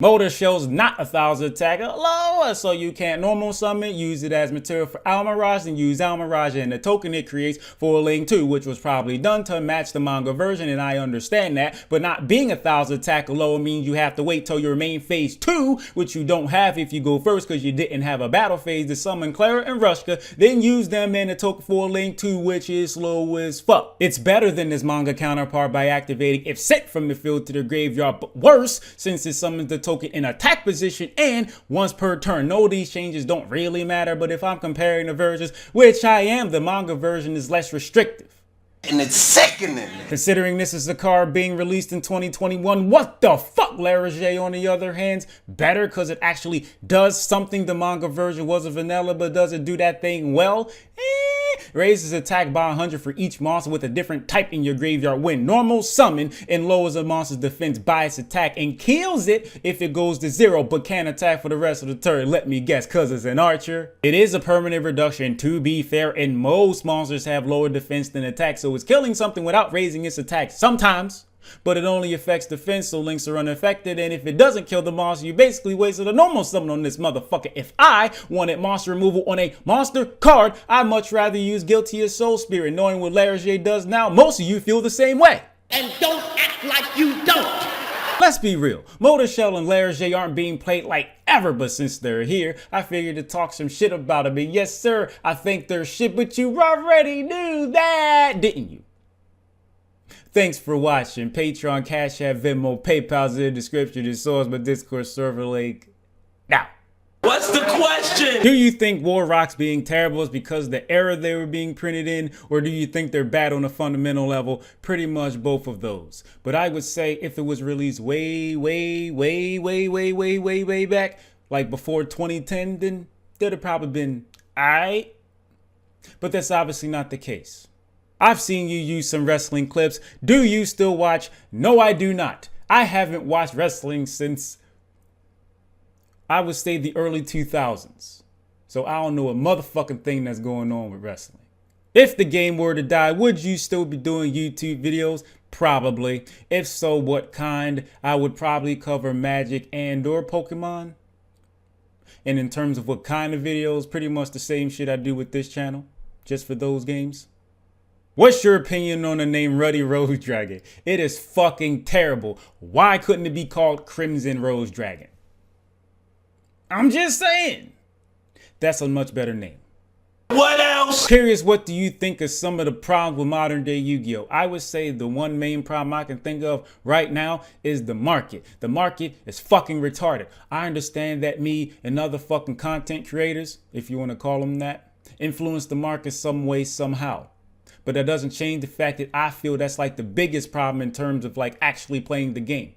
Motor Shell's not a 1000 attack, lower, so you can't normal summon, use it as material for Almirage, and use Almirage and the token it creates for Link 2, which was probably done to match the manga version, and I understand that, but not being a 1000 attack lower means you have to wait till your main phase 2, which you don't have if you go first because you didn't have a battle phase to summon Clara and Rushka, then use them in the token for Link 2, which is slow as fuck. It's better than this manga counterpart by activating if sent from the field to the graveyard, but worse since it summons the token in attack position and once per turn. No, these changes don't really matter, but if I'm comparing the versions, which I am, the manga version is less restrictive. And it's sickening. Considering this is a card being released in 2021, what the fuck? Leraje, on the other hand, better because it actually does something the manga version wasn't vanilla, but does it do that thing well? Raises attack by 100 for each monster with a different type in your graveyard when normal summon, and lowers a monster's defense by its attack and kills it if it goes to 0, but can't attack for the rest of the turn. Let me guess, cause it's an archer. It is a permanent reduction, to be fair, and most monsters have lower defense than attack, so it's killing something without raising its attack sometimes. But it only affects defense, so links are unaffected, and if it doesn't kill the monster, you basically wasted a normal summon on this motherfucker. If I wanted monster removal on a monster card, I'd much rather use Guilty as Soul Spirit. Knowing what Leraje does now, most of you feel the same way. And don't act like you don't. Let's be real, Motor Shell and Leraje aren't being played like ever, but since they're here, I figured to talk some shit about them. And yes sir, I think they're shit, but you already knew that, didn't you? Thanks for watching. Patreon, Cashapp, Venmo, PayPal's in the description. This source my Discord server link now. What's the question? Do you think War Rocks being terrible is because of the era they were being printed in, or do you think they're bad on a fundamental level? Pretty much both of those. But I would say if it was released way back, like before 2010, then that'd have probably been aight. But that's obviously not the case. I've seen you use some wrestling clips. Do you still watch? No, I do not. I haven't watched wrestling since, I would say, the early 2000s. So I don't know a motherfucking thing that's going on with wrestling. If the game were to die, would you still be doing YouTube videos? Probably. If so, what kind? I would probably cover Magic and or Pokemon. And in terms of what kind of videos, pretty much the same shit I do with this channel, just for those games. What's your opinion on the name Ruddy Rose Dragon? It is fucking terrible. Why couldn't it be called Crimson Rose Dragon? I'm just saying. That's a much better name. What else? Curious, what do you think of some of the problems with modern day Yu-Gi-Oh? I would say the one main problem I can think of right now is the market. The market is fucking retarded. I understand that me and other fucking content creators, if you want to call them that, influence the market some way, somehow. But that doesn't change the fact that I feel that's like the biggest problem in terms of like actually playing the game.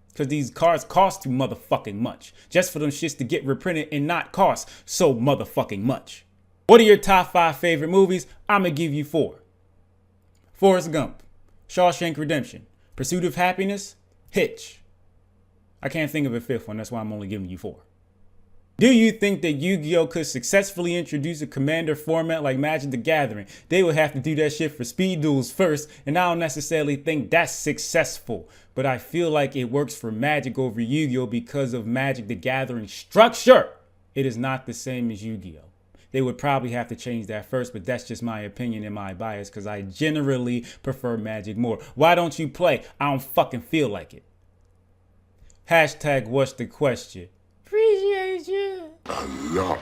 Because these cards cost too motherfucking much. Just for them shits to get reprinted and not cost so motherfucking much. What are your top 5 favorite movies? I'm going to give you 4. Forrest Gump, Shawshank Redemption, Pursuit of Happiness, Hitch. I can't think of a 5th one, that's why I'm only giving you 4. Do you think that Yu-Gi-Oh could successfully introduce a commander format like Magic the Gathering? They would have to do that shit for speed duels first, and I don't necessarily think that's successful. But I feel like it works for Magic over Yu-Gi-Oh because of Magic the Gathering structure. It is not the same as Yu-Gi-Oh. They would probably have to change that first, but that's just my opinion and my bias because I generally prefer Magic more. Why don't you play? I don't fucking feel like it. Hashtag what's the question? Appreciate you. A lot.